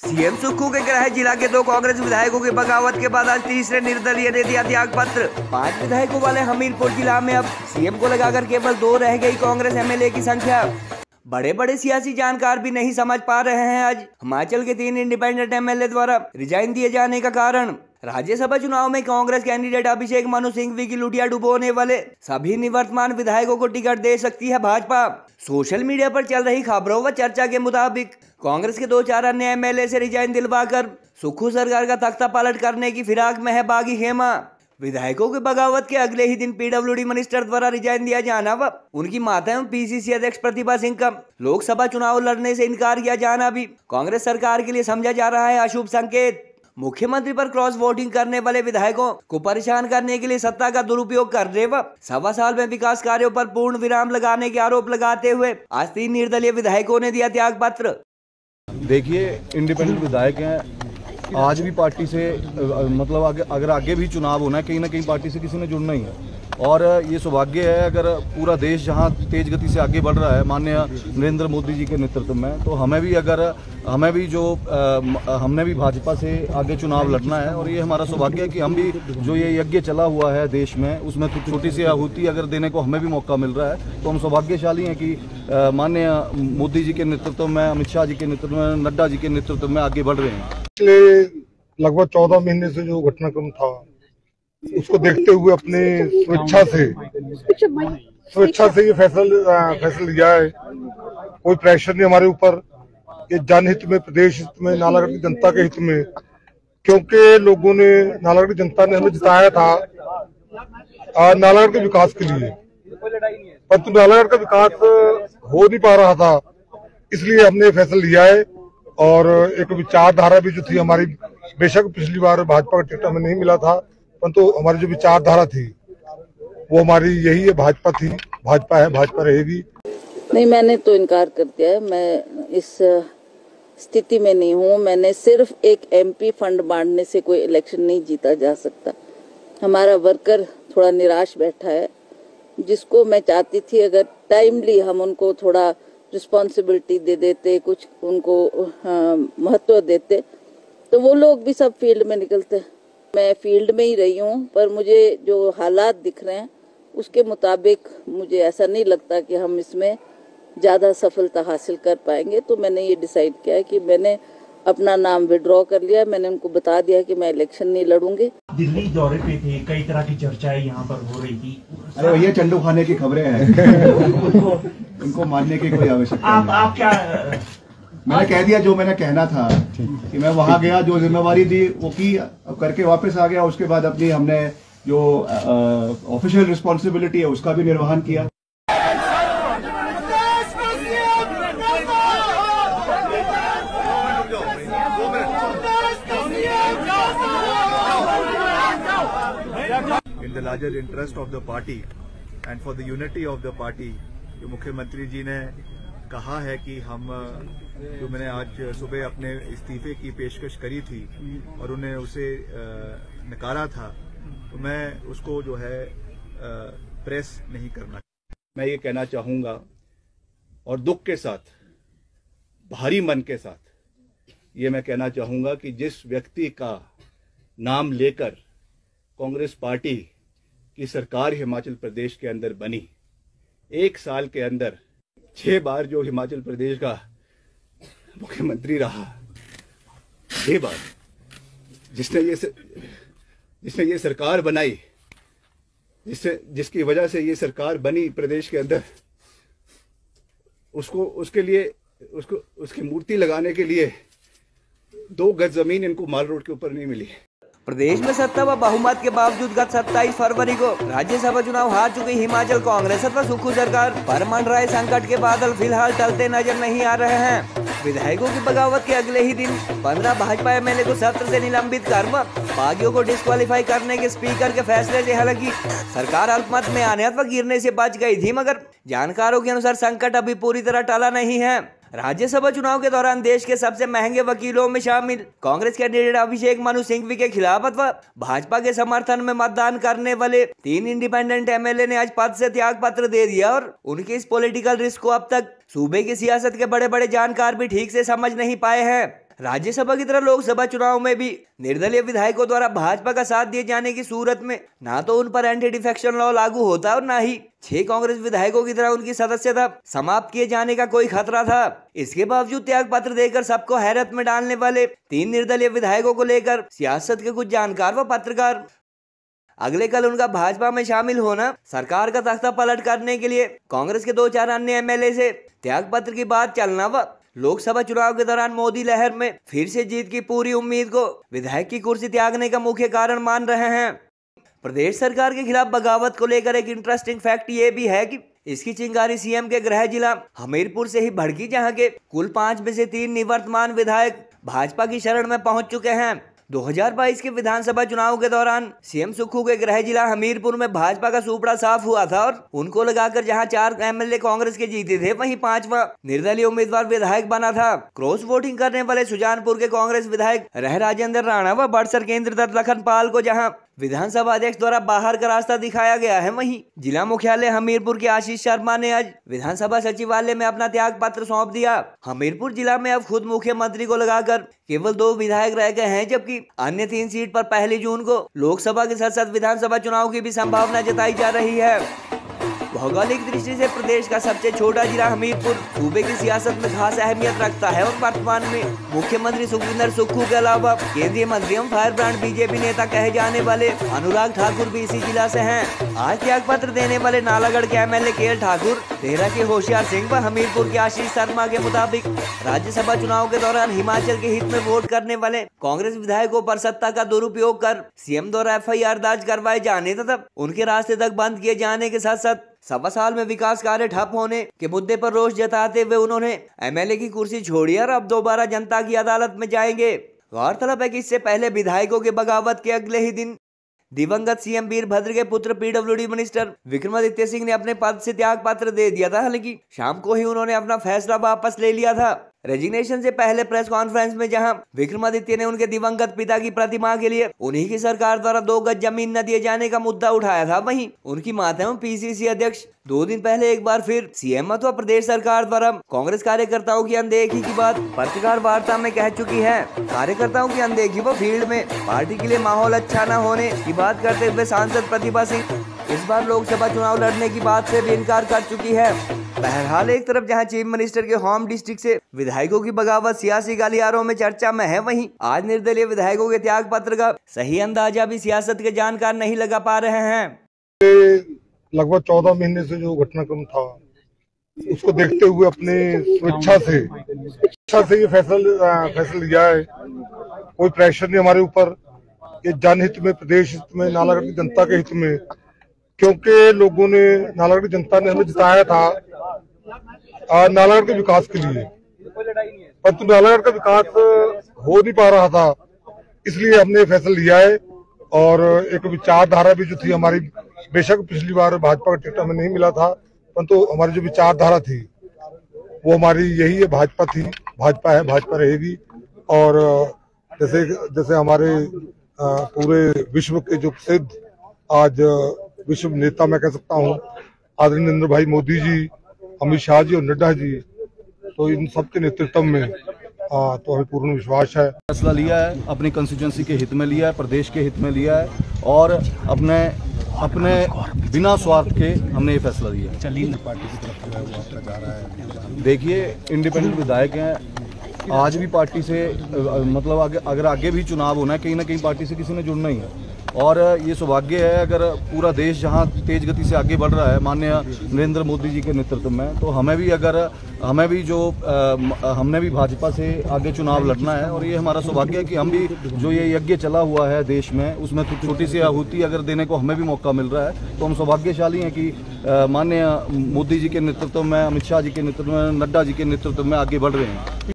CM Sukhu के गृह जिला के 2 कांग्रेस विधायकों की बगावत के बाद आज तीसरे निर्दलीय ने दिया त्याग पत्र। 5 विधायकों वाले हमीरपुर जिला में अब सीएम को लगाकर केवल 2 रह गई कांग्रेस एमएलए की संख्या। बड़े बड़े सियासी जानकार भी नहीं समझ पा रहे हैं आज हिमाचल के 3 इंडिपेंडेंट एमएलए द्वारा रिजाइन दिए जाने का कारण। राज्यसभा चुनाव में कांग्रेस कैंडिडेट अभिषेक मनु सिंघवी की लुटिया डुबोने वाले सभी निवर्तमान विधायकों को टिकट दे सकती है भाजपा। सोशल मीडिया पर चल रही खबरों व चर्चा के मुताबिक कांग्रेस के 2-4 अन्य एमएलए से रिजाइन दिलवाकर सुक्खू सरकार का तख्ता पलट करने की फिराक में है बागी खेमा। विधायकों की बगावत के अगले ही दिन पीडब्ल्यूडी मिनिस्टर द्वारा रिजाइन दिया जाना व उनकी माता एवं पीसीसी अध्यक्ष प्रतिभा सिंह का लोकसभा चुनाव लड़ने से इनकार किया जाना भी कांग्रेस सरकार के लिए समझा जा रहा है अशुभ संकेत। मुख्यमंत्री पर क्रॉस वोटिंग करने वाले विधायकों को परेशान करने के लिए सत्ता का दुरुपयोग कर रहे व 1.25 साल में विकास कार्यों पर पूर्ण विराम लगाने के आरोप लगाते हुए आज 3 निर्दलीय विधायकों ने दिया त्याग पत्र। देखिए, इंडिपेंडेंट विधायक हैं, आज भी पार्टी से मतलब अगर आगे भी चुनाव होना है, कहीं ना कहीं पार्टी से किसी ने जुड़ना ही है। और ये सौभाग्य है, अगर पूरा देश जहां तेज गति से आगे बढ़ रहा है माननीय नरेंद्र मोदी जी के नेतृत्व में, तो हमने भी भाजपा से आगे चुनाव लड़ना है। और ये हमारा सौभाग्य है कि हम भी जो ये यज्ञ चला हुआ है देश में, उसमें छोटी सी आहुति अगर देने को हमें भी मौका मिल रहा है, तो हम सौभाग्यशाली हैं कि माननीय मोदी जी के नेतृत्व में, अमित शाह जी के नेतृत्व में, नड्डा जी के नेतृत्व में आगे बढ़ रहे हैं। पिछले लगभग 14 महीने से जो घटनाक्रम था, उसको देखते हुए अपने स्वेच्छा से ये फैसला लिया है। कोई प्रेशर नहीं हमारे ऊपर, ये जनहित में, प्रदेश हित में, नालागढ़ की जनता के हित में, क्योंकि लोगों ने, नालागढ़ की जनता ने हमें जिताया था नालागढ़ के विकास के लिए, परंतु नालागढ़ का विकास हो नहीं पा रहा था, इसलिए हमने फैसला लिया है। और एक विचारधारा भी जो थी हमारी, बेशक पिछली बार भाजपा का टिकट हमें नहीं मिला था, परंतु हमारी जो विचारधारा थी वो हमारी यही है, भाजपा थी, भाजपा है, भाजपा रहेगी। नहीं, मैंने तो इनकार कर दिया है। मैं इस स्थिति में नहीं हूँ। मैंने सिर्फ एक एमपी फंड बांटने से कोई इलेक्शन नहीं जीता जा सकता। हमारा वर्कर थोड़ा निराश बैठा है, जिसको मैं चाहती थी अगर टाइमली हम उनको थोड़ा रिस्पॉन्सिबिलिटी दे देते, कुछ उनको महत्व देते, तो वो लोग भी सब फील्ड में निकलते। मैं फील्ड में ही रही हूँ, पर मुझे जो हालात दिख रहे हैं उसके मुताबिक मुझे ऐसा नहीं लगता कि हम इसमें ज़्यादा सफलता हासिल कर पाएंगे। तो मैंने ये डिसाइड किया है कि मैंने अपना नाम विड्रॉ कर लिया। मैंने उनको बता दिया कि मैं इलेक्शन नहीं लड़ूंगी। दिल्ली दौरे पे थे, कई तरह की चर्चाएं यहाँ पर हो रही थी। अरे ये चंडू खाने की खबरें हैं उनको मानने की कोई आवश्यकता नहीं। आप क्या? मैंने कह दिया जो मैंने कहना था कि मैं वहां गया, जो जिम्मेवारी थी वो की, अब करके वापस आ गया। उसके बाद अपनी हमने जो ऑफिशियल रिस्पॉन्सिबिलिटी है उसका भी निर्वहन किया। In the larger interest of the party and for the unity of the party, जो मुख्यमंत्री जी ने कहा है कि हम, जो मैंने आज सुबह अपने इस्तीफे की पेशकश करी थी और उन्हें उसे नकारा था, तो मैं उसको जो है प्रेस नहीं करना। मैं ये कहना चाहूँगा और दुख के साथ, भारी मन के साथ ये मैं कहना चाहूँगा कि जिस व्यक्ति का नाम लेकर कांग्रेस पार्टी की सरकार हिमाचल प्रदेश के अंदर बनी, 1 साल के अंदर 6 बार जो हिमाचल प्रदेश का मुख्यमंत्री रहा, 6 बार जिसने ये सरकार बनाई, जिसकी वजह से ये सरकार बनी प्रदेश के अंदर, उसकी मूर्ति लगाने के लिए 2 गज जमीन इनको माल रोड के ऊपर नहीं मिली। प्रदेश में सत्ता व बहुमत के बावजूद गत 27 फरवरी को राज्यसभा चुनाव हार चुकी हिमाचल कांग्रेस अथवा सुक्खू सरकार पर मंडराए संकट के बादल फिलहाल टलते नजर नहीं आ रहे हैं। विधायकों की बगावत के अगले ही दिन 15 भाजपा एमएलए को सत्र से निलंबित कर बागियों को डिस्क्वालीफाई करने के स्पीकर के फैसले से हालांकि सरकार अल्पमत में आने अथवा गिरने से बच गई थी, मगर जानकारों के अनुसार संकट अभी पूरी तरह टला नहीं है। राज्यसभा चुनाव के दौरान देश के सबसे महंगे वकीलों में शामिल कांग्रेस कैंडिडेट अभिषेक मनु सिंघवी के खिलाफ अथवा भाजपा के समर्थन में मतदान करने वाले 3 इंडिपेंडेंट एमएलए ने आज पद से त्याग पत्र दे दिया और उनके इस पॉलिटिकल रिस्क को अब तक सूबे की सियासत के बड़े बड़े जानकार भी ठीक से समझ नहीं पाए हैं। राज्यसभा की तरह लोकसभा चुनाव में भी निर्दलीय विधायकों द्वारा भाजपा का साथ दिए जाने की सूरत में ना तो उन पर एंटी डिफेक्शन लॉ लागू होता और ना ही 6 कांग्रेस विधायकों की तरह उनकी सदस्यता समाप्त किए जाने का कोई खतरा था। इसके बावजूद त्याग पत्र देकर सबको हैरत में डालने वाले 3 निर्दलीय विधायकों को लेकर सियासत के कुछ जानकार व पत्रकार अगले कल उनका भाजपा में शामिल होना, सरकार का तख्ता पलट करने के लिए कांग्रेस के 2-4 अन्य एमएलए से त्याग पत्र की बात चलना व लोकसभा चुनाव के दौरान मोदी लहर में फिर से जीत की पूरी उम्मीद को विधायक की कुर्सी त्यागने का मुख्य कारण मान रहे हैं। प्रदेश सरकार के खिलाफ बगावत को लेकर एक इंटरेस्टिंग फैक्ट ये भी है कि इसकी चिंगारी सीएम के गृह जिला हमीरपुर से ही भड़की, जहां के कुल 5 में से 3 निवर्तमान विधायक भाजपा की शरण में पहुंच चुके हैं। 2022 के विधानसभा चुनाव के दौरान सीएम सुक्खू के गृह जिला हमीरपुर में भाजपा का सुपड़ा साफ हुआ था और उनको लगाकर जहां 4 एमएलए कांग्रेस के जीते थे, वहीं 5वां निर्दलीय उम्मीदवार विधायक बना था। क्रॉस वोटिंग करने वाले सुजानपुर के कांग्रेस विधायक रह राजेंद्र राणा व बड़सर केंद्र दत्त लखनपाल को जहां विधानसभा अध्यक्ष द्वारा बाहर का रास्ता दिखाया गया है, वहीं जिला मुख्यालय हमीरपुर के आशीष शर्मा ने आज विधानसभा सचिवालय में अपना त्याग पत्र सौंप दिया। हमीरपुर जिला में अब खुद मुख्यमंत्री को लगाकर केवल 2 विधायक रह गए हैं, जबकि अन्य 3 सीट पर 1 जून को लोकसभा के साथ-साथ विधानसभा चुनाव की भी संभावना जताई जा रही है। भौगोलिक दृष्टि से प्रदेश का सबसे छोटा जिला हमीरपुर सूबे की सियासत में खास अहमियत रखता है और वर्तमान में मुख्यमंत्री सुखविंदर सुक्खू के अलावा केंद्रीय मंत्री एवं फायर ब्रांड बीजेपी नेता कहे जाने वाले अनुराग ठाकुर भी इसी जिला से हैं। आज त्याग पत्र देने वाले नालागढ़ के एमएलए केएल ठाकुर, देहरा के होशियार सिंह व हमीरपुर के आशीष शर्मा के मुताबिक राज्यसभा चुनाव के दौरान हिमाचल के हित में वोट करने वाले कांग्रेस विधायकों पर सत्ता का दुरुपयोग कर सीएम द्वारा एफआईआर दर्ज करवाए जाने तथा उनके रास्ते तक बंद किए जाने के साथ साथ 1.25 साल में विकास कार्य ठप होने के मुद्दे पर रोष जताते हुए उन्होंने एमएलए की कुर्सी छोड़ी और अब दोबारा जनता की अदालत में जाएंगे। गौरतलब है कि इससे पहले विधायकों के बगावत के अगले ही दिन दिवंगत सीएम वीरभद्र के पुत्र पीडब्ल्यूडी मिनिस्टर विक्रमादित्य सिंह ने अपने पद से त्याग पत्र दे दिया था। हालांकि शाम को ही उन्होंने अपना फैसला वापस ले लिया था। रेजिग्नेशन से पहले प्रेस कॉन्फ्रेंस में जहां विक्रमादित्य ने उनके दिवंगत पिता की प्रतिमा के लिए उन्हीं की सरकार द्वारा 2 गज जमीन न दिए जाने का मुद्दा उठाया था, वहीं उनकी माता एवं पीसीसी अध्यक्ष 2 दिन पहले एक बार फिर सीएम अथवा प्रदेश सरकार द्वारा कांग्रेस कार्यकर्ताओं की अनदेखी की बात पत्रकार वार्ता में कह चुकी है। कार्यकर्ताओं की अनदेखी व फील्ड में पार्टी के लिए माहौल अच्छा न होने की बात करते हुए सांसद प्रतिभा सिंह इस बार लोकसभा चुनाव लड़ने की बात से भी इनकार कर चुकी है। बहरहाल एक तरफ जहां चीफ मिनिस्टर के होम डिस्ट्रिक्ट से विधायकों की बगावत सियासी गलियारों में चर्चा में है, वहीं आज निर्दलीय विधायकों के त्याग पत्र का सही अंदाजा भी सियासत के जानकार नहीं लगा पा रहे हैं। लगभग 14 महीने से जो घटनाक्रम था उसको देखते हुए अपने स्वेच्छा से ये फैसला लिया है। कोई प्रेशर नहीं हमारे ऊपर, ये जनहित में, प्रदेश हित में, नालागढ़ की जनता के हित में, क्योंकि लोगों ने, नालागढ़ की जनता ने हमें जिताया था नालागढ़ के विकास के लिए, परंतु नालागढ़ का विकास हो नहीं पा रहा था, इसलिए हमने फैसला लिया है। और एक विचारधारा भी जो थी हमारी, बेशक पिछली बार भाजपा का टिकट हमें नहीं मिला था, परंतु हमारी जो विचारधारा थी वो हमारी यही है, भाजपा थी, भाजपा है, भाजपा रहेगी। और जैसे हमारे पूरे विश्व के जो प्रसिद्ध आज विश्व नेता मैं कह सकता हूँ, आदरणीय नरेंद्र भाई मोदी जी, अमित शाह जी और नड्डा जी, तो इन सब के नेतृत्व में तो हमें पूर्ण विश्वास है। फैसला लिया है, अपनी कंस्टिट्यूंसी के हित में लिया है, प्रदेश के हित में लिया है और अपने बिना स्वार्थ के हमने ये फैसला लिया है। चलिए पार्टी की तरफ जा रहा है। देखिए, इंडिपेंडेंट विधायक हैं, आज भी पार्टी से मतलब अगर आगे भी चुनाव होना है, कहीं ना कहीं पार्टी से किसी ने जुड़ना ही है। और ये सौभाग्य है, अगर पूरा देश जहां तेज गति से आगे बढ़ रहा है माननीय नरेंद्र मोदी जी के नेतृत्व में, तो हमने भी भाजपा से आगे चुनाव लड़ना है। और ये हमारा सौभाग्य है कि हम भी, जो ये यज्ञ चला हुआ है देश में, उसमें छोटी सी आहुति अगर देने को हमें भी मौका मिल रहा है, तो हम सौभाग्यशाली हैं कि माननीय मोदी जी के नेतृत्व में, अमित शाह जी के नेतृत्व में, नड्डा जी के नेतृत्व में आगे बढ़ रहे हैं।